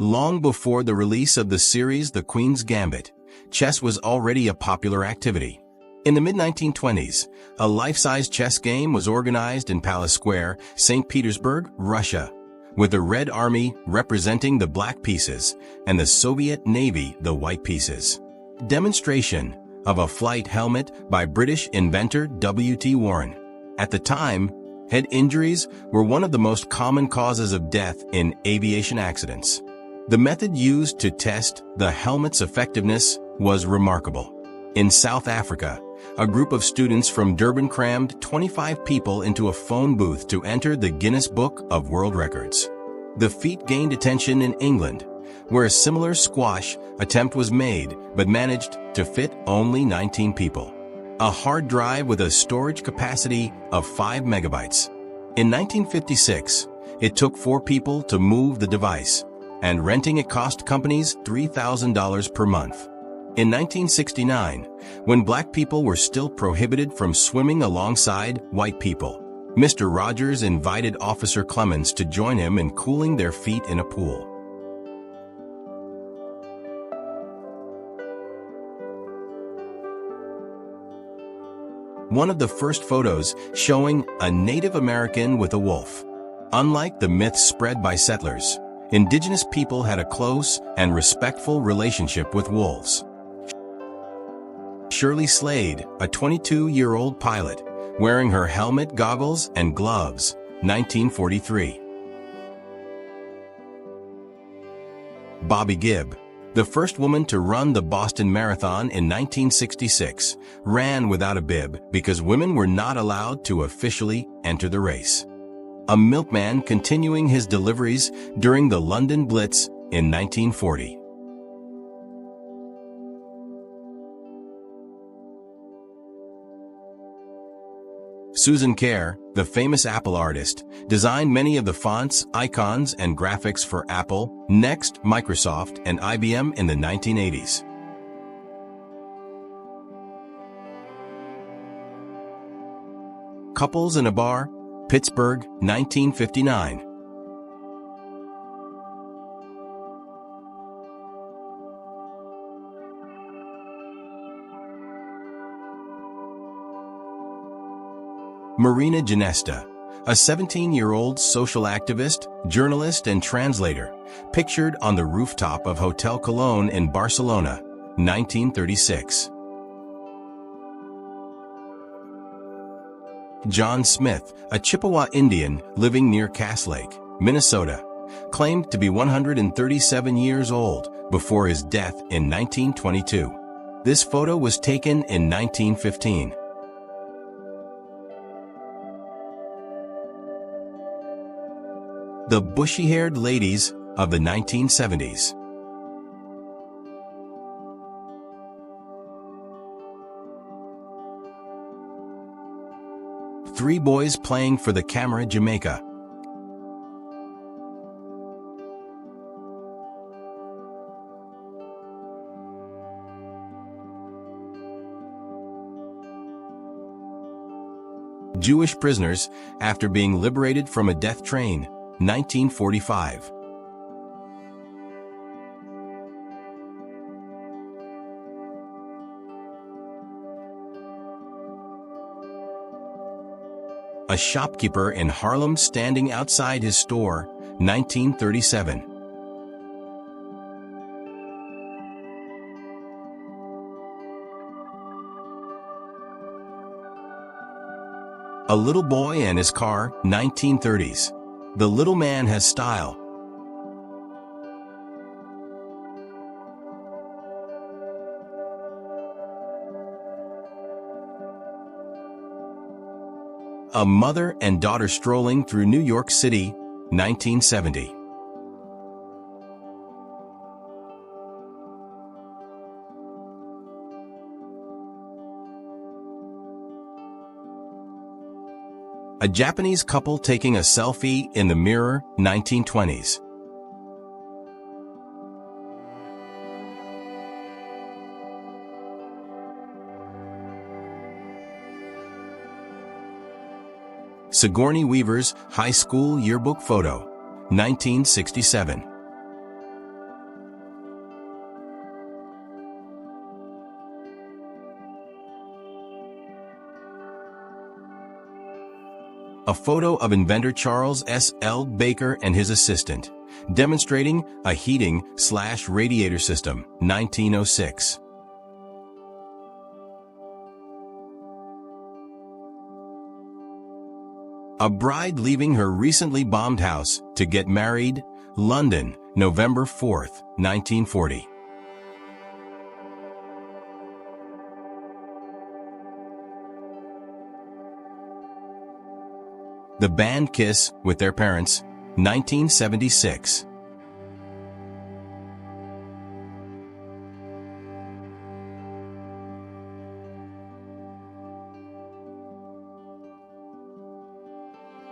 Long before the release of the series The Queen's Gambit, chess was already a popular activity. In the mid-1920s, a life-size chess game was organized in Palace Square, St. Petersburg, Russia, with the Red Army representing the black pieces and the Soviet Navy the white pieces. Demonstration of a flight helmet by British inventor W.T. Warren. At the time, head injuries were one of the most common causes of death in aviation accidents. The method used to test the helmet's effectiveness was remarkable. In South Africa, a group of students from Durban crammed 25 people into a phone booth to enter the Guinness Book of World Records. The feat gained attention in England, where a similar squash attempt was made but managed to fit only 19 people. A hard drive with a storage capacity of 5 megabytes. In 1956, it took 4 people to move the device, and renting it cost companies $3,000 per month. In 1969, when black people were still prohibited from swimming alongside white people, Mr. Rogers invited Officer Clemens to join him in cooling their feet in a pool. One of the first photos showing a Native American with a wolf. Unlike the myths spread by settlers, indigenous people had a close and respectful relationship with wolves. Shirley Slade, a 22-year-old pilot, wearing her helmet, goggles, and gloves, 1943. Bobby Gibb, the first woman to run the Boston Marathon in 1966, ran without a bib because women were not allowed to officially enter the race. A milkman continuing his deliveries during the London Blitz in 1940. Susan Kare, the famous Apple artist, designed many of the fonts, icons, and graphics for Apple, Next, Microsoft, and IBM in the 1980s. Couples in a bar, Pittsburgh, 1959. Marina Ginesta, a 17-year-old social activist, journalist, and translator, pictured on the rooftop of Hotel Colón in Barcelona, 1936. John Smith, a Chippewa Indian living near Cass Lake, Minnesota, claimed to be 137 years old before his death in 1922. This photo was taken in 1915. The bushy-haired ladies of the 1970s. Three boys playing for the camera, Jamaica. Jewish prisoners after being liberated from a death train, 1945. A shopkeeper in Harlem standing outside his store, 1937. A little boy and his car, 1930s. The little man has style. A mother and daughter strolling through New York City, 1970. A Japanese couple taking a selfie in the mirror, 1920s. Sigourney Weaver's high school yearbook photo, 1967. a photo of inventor Charles S. L. Baker and his assistant, demonstrating a heating/radiator system, 1906. A bride leaving her recently bombed house to get married, London, November 4, 1940. The band Kiss with their parents, 1976.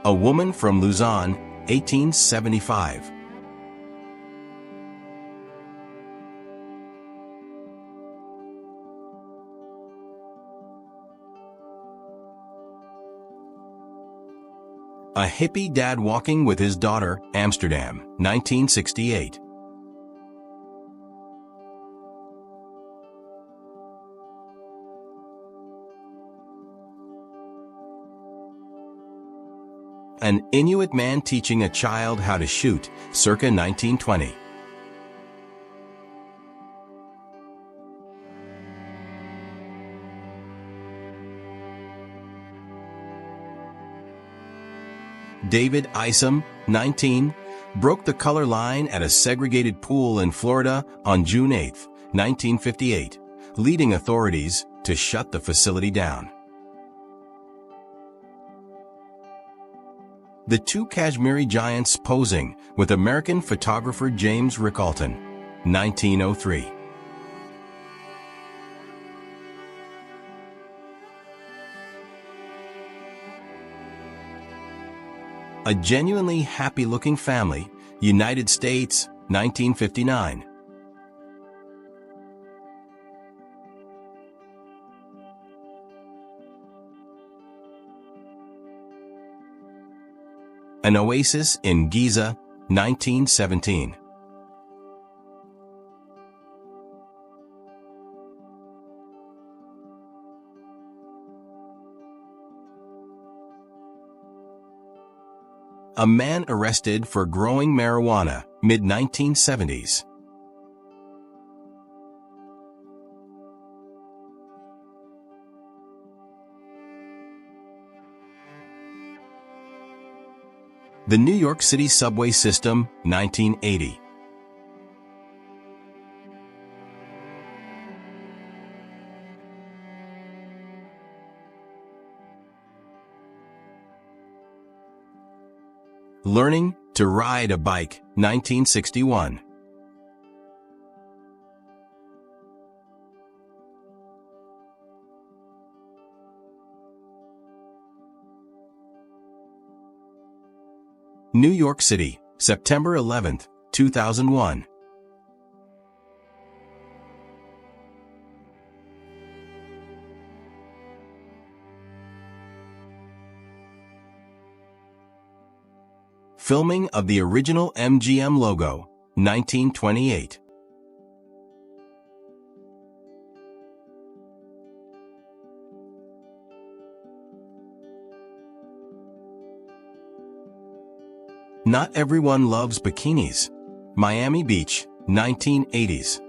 A Woman from Luzon, 1875. A Hippie Dad Walking with His Daughter, Amsterdam, 1968. An Inuit Man Teaching a Child How to Shoot, circa 1920. David Isom, 19, broke the color line at a segregated pool in Florida on June 8, 1958, leading authorities to shut the facility down. The two Kashmiri giants posing with American photographer James Rickalton, 1903. A Genuinely Happy-Looking Family, United States, 1959. An Oasis in Giza, 1917. A man arrested for growing marijuana, mid-1970s. The New York City subway system, 1980. Learning to Ride a Bike, 1961. New York City, September 11, 2001. Filming of the original MGM logo, 1928. Not Everyone Loves Bikinis, Miami Beach, 1980s.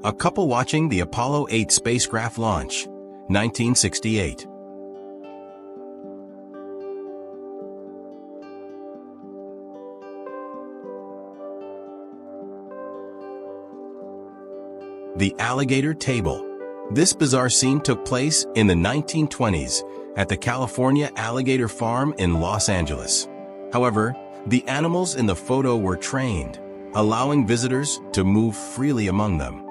A couple watching the Apollo 8 spacecraft launch, 1968. The Alligator Table. This bizarre scene took place in the 1920s at the California Alligator Farm in Los Angeles. However, the animals in the photo were trained, allowing visitors to move freely among them.